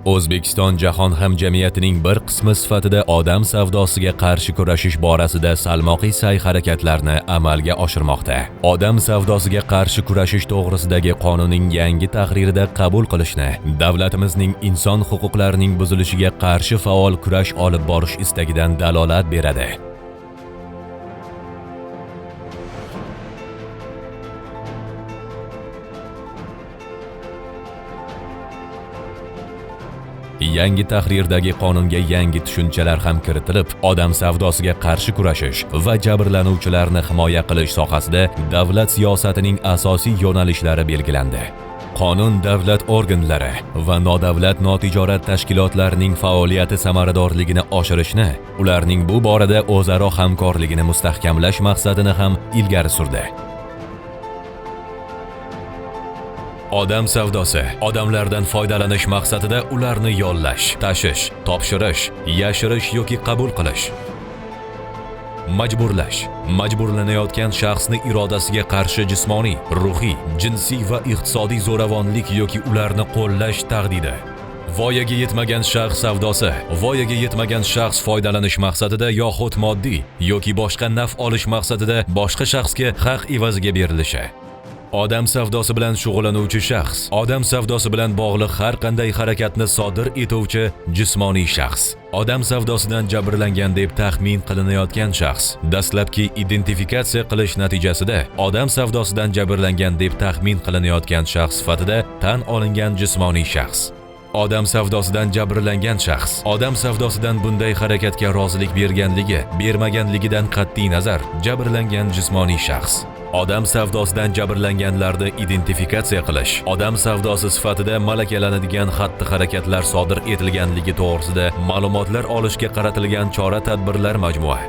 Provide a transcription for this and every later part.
O'zbekiston jahon hamjamiyatining bir qismi sifatida odam savdosiga qarshi kurashish borasida salmoqli sa'y-harakatlarni amalga oshirmoqda. Odam savdosiga qarshi kurashish to'g'risidagi qonunning yangi tahririda qabul qilishni davlatimizning inson huquqlarining buzilishiga qarshi faol kurash olib borish istagidan dalolat beradi. Yangi tahrirdagi qonunga yangi tushunchalar ham kiritilib, odam savdosiga qarshi kurashish va jabrlanuvchilarni himoya qilish sohasida davlat siyosatining asosiy yo'nalishlari belgilandi. Qonun davlat organlari va nodavlat notijorat tashkilotlarining faoliyati samaradorligini oshirishni, ularning bu borada o'zaro hamkorligini mustahkamlash maqsadini ham ilgari surdi. Odam savdosi odamlardan foydalanish maqsadida ularni yollash, tashish, topshirish, yashirish yoki qabul qilish. Majburlash majburlanayotgan shaxsni irodasiga qarshi jismoniy, ruhiy, jinsiy va iqtisodiy zo'ravonlik yoki ularni qo'llash taqdidi. Voyaga yetmagan shaxs savdosi voyaga yetmagan shaxs foydalanish maqsadida yoxud moddiy yoki boshqa naf olish maqsadida boshqa shaxsga haq evaziga berilishi. Odam savdosi bilan shug'ullanuvchi shaxs odam savdosi bilan bog'liq har qanday harakatni sodir etuvchi jismoniy shaxs. Odam savdosidan jabrlangan deb taxmin qilinayotgan shaxs dastlabki identifikatsiya qilish natijasida odam savdosidan jabrlangan deb taxmin qilinayotgan shaxs sifatida tan olingan jismoniy shaxs. Odam savdosidan jabrlangan shaxs odam savdosidan bunday harakatga rozilik bermaganligidan qat'iy nazar jabrlangan jismoniy shaxs. Odam savdosidan jabrlanganlarni identifikatsiya qilish, odam savdosi sifatida malakalanadigan xatti-harakatlar sodir etilganligi to'g'risida ma'lumotlar olishga qaratilgan chora-tadbirlar majmui.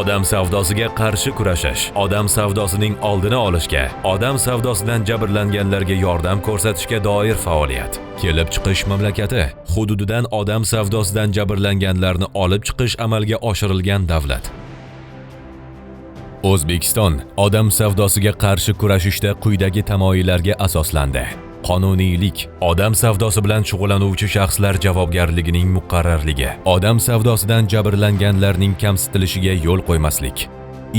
Odam savdosiga qarshi kurashish, odam savdosining oldini olishga, odam savdosidan jabrlanganlarga yordam ko'rsatishga doir faoliyat. Kelib chiqish mamlakati hududidan odam savdosidan jabrlanganlarni olib chiqish amalga oshirilgan davlat. O'zbekiston odam savdosiga qarshi kurashishda quyidagi tamoyillarga asoslandi. Qonuniylik, odam savdosi bilan shug'ullanuvchi shaxslar javobgarligining muqarrarligi, odam savdosidan jabrlanganlarning kamsitilishiga yo'l qo'ymaslik.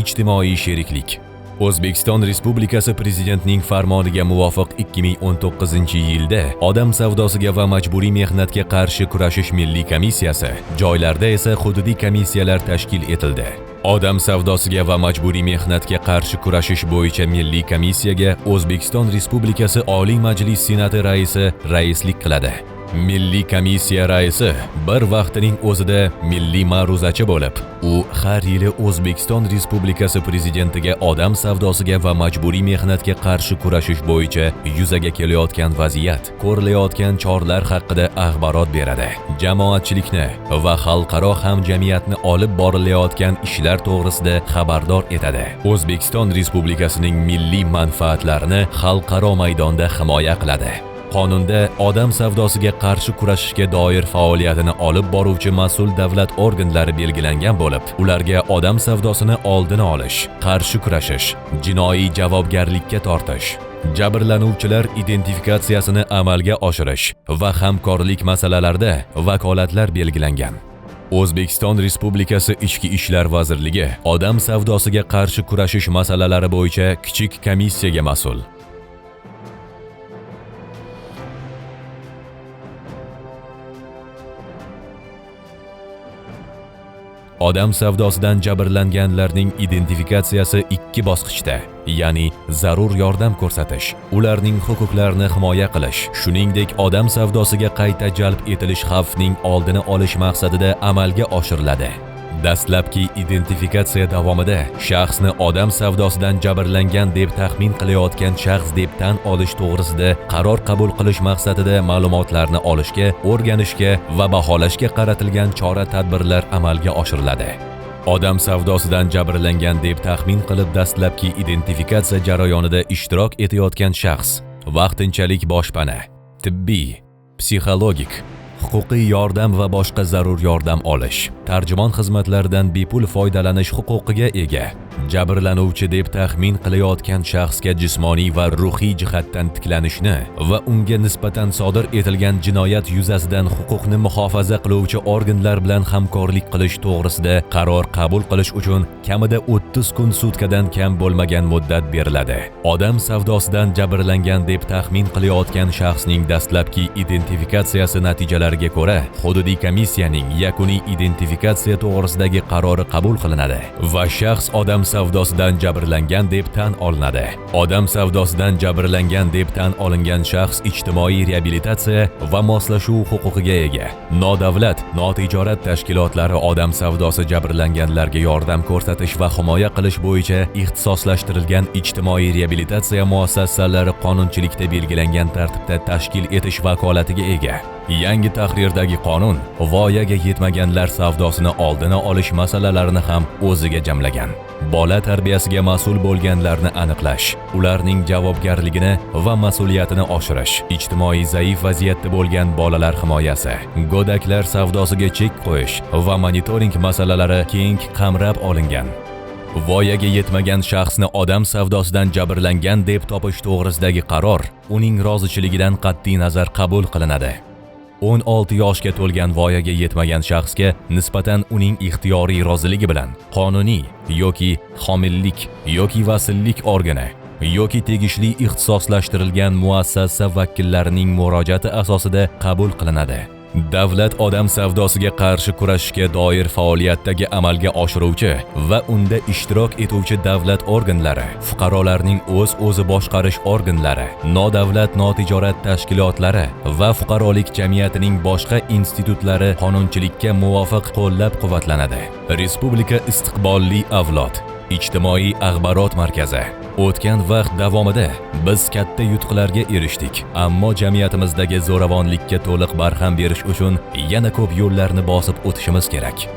Ijtimoiy sheriklik. O'zbekiston Respublikasi Prezidentining farmoniga muvofiq 2019-yilda odam savdosiga va majburiy mehnatga qarshi kurashish milliy komissiyasi, joylarda esa hududiy komissiyalar tashkil etildi. Odam savdosiga va majburiy mehnatga qarshi kurashish bo'yicha milliy komissiyaga O'zbekiston Respublikasi Oliy Majlis Senati raisi raislik qiladi. Milliy komissiya raisi bir vaqtining o'zida milliy ma'ruzachi bo'lib, u har yili O'zbekiston Respublikasi prezidentiga odam savdosiga va majburiy mehnatga qarshi kurashish bo'yicha yuzaga kelayotgan vaziyat, ko'rilayotgan choralar haqida axborot beradi. Jamoatchilikni va xalqaro hamjamiyatni olib borilayotgan ishlar to'g'risida xabardor etadi. O'zbekiston Respublikasining milliy manfaatlarini xalqaro maydonda himoya qiladi. Qonunda odam savdosiga qarshi kurashishga doir faoliyatini olib boruvchi mas'ul davlat organlari belgilangan bo'lib, ularga odam savdosini oldini olish, qarshi kurashish, jinoiy javobgarlikka tortish, jabrlanuvchilar identifikatsiyasini amalga oshirish va hamkorlik masalalarida vakolatlar belgilangan. O'zbekiston Respublikasi Ichki ishlar vazirligi odam savdosiga qarshi kurashish masalalari bo'yicha kichik komissiyaga mas'ul. Odam savdosidan jabrlanganlarning identifikatsiyasi 2 bosqichda, ya'ni zarur yordam ko'rsatish, ularning huquqlarini himoya qilish, shuningdek odam savdosiga qayta jalb etilish xavfining oldini olish maqsadida amalga oshiriladi. Dastlabki identifikatsiya davomida shaxsni odam savdosidan jabrlangan deb taxmin qilayotgan shaxs deb tan olish to'g'risida qaror qabul qilish maqsadida ma'lumotlarni olishga, o'rganishga va baholashga qaratilgan chora-tadbirlar amalga oshiriladi. Odam savdosidan jabrlangan deb taxmin qilib dastlabki identifikatsiya jarayonida ishtirok etayotgan shaxs vaqtinchalik boshpana, tibbiy, psixologik, huquqiy yordam va boshqa zarur yordam olish, tarjimon xizmatlaridan bepul foydalanish huquqiga ega. Jabrlanuvchi deb taxmin qilayotgan shaxsga jismoniy va ruhiy jihatdan tiklanishni va unga nisbatan sodir etilgan jinoyat yuzasidan huquqni muhofaza qiluvchi organlar bilan hamkorlik qilish to'g'risida qaror qabul qilish uchun kamida 30 kun sutkadan kam bo'lmagan muddat beriladi. Odam savdosidan jabrlangan deb taxmin qilayotgan shaxsning dastlabki identifikatsiyasi natijalariga ko'ra, hududiy komissiyaning yakuniy identifikatsiya to'g'risidagi qarori qabul qilinadi va shaxs odam savdosidan jabrlangan deb tan olinadi. Odam savdosidan jabrlangan deb tan olingan shaxs ijtimoiy reabilitatsiya va moslashuv huquqiga ega. Nodavlat, notijorat tashkilotlari odam savdosi jabrlanganlarga yordam ko'rsatish va himoya qilish bo'yicha ixtisoslashtirilgan ijtimoiy reabilitatsiya muassasalari qonunchilikda belgilangan tartibda tashkil etish vakolatiga ega. Yangi tahrirdagi qonun voyaga yetmaganlar savdosini oldini olish masalalarini ham o'ziga jamlagan. Bola tarbiyasiga mas'ul bo'lganlarni aniqlash, ularning javobgarligini va mas'uliyatini oshirish, ijtimoiy zaif vaziyatda bo'lgan bolalar himoyasi, go'daklar savdosiga chek qo'yish va monitoring masalalari keng qamrab olingan. Voyaga yetmagan shaxsni odam savdosidan jabrlangan deb topish to'g'risidagi qaror uning rozichiligidan qat'iy nazar qabul qilinadi. 16 yoshga to'lgan voyaga yetmagan shaxsga nisbatan uning ixtiyoriy roziligi bilan qonuniy yoki homillik yoki vasillik organi yoki tegishli ixtisoslashtirilgan muassasa vakillarining murojaati asosida qabul qilinadi. Davlat odam savdosiga qarshi kurashishga doir faoliyatdagi amalga oshiruvchi va unda ishtirok etuvchi davlat organlari, fuqarolarning o'z-o'zi boshqarish organlari, nodavlat notijorat tashkilotlari va fuqarolik jamiyatining boshqa institutlari qonunchilikka muvofiq qo'llab-quvvatlanadi. Respublika istiqbolli avlod ijtimoiy axborot markazi. O'tgan vaqt davomida biz katta yutuqlarga erishdik, ammo jamiyatimizdagi zo'ravonlikka to'liq barham berish uchun yana ko'p yo'llarni bosib o'tishimiz kerak.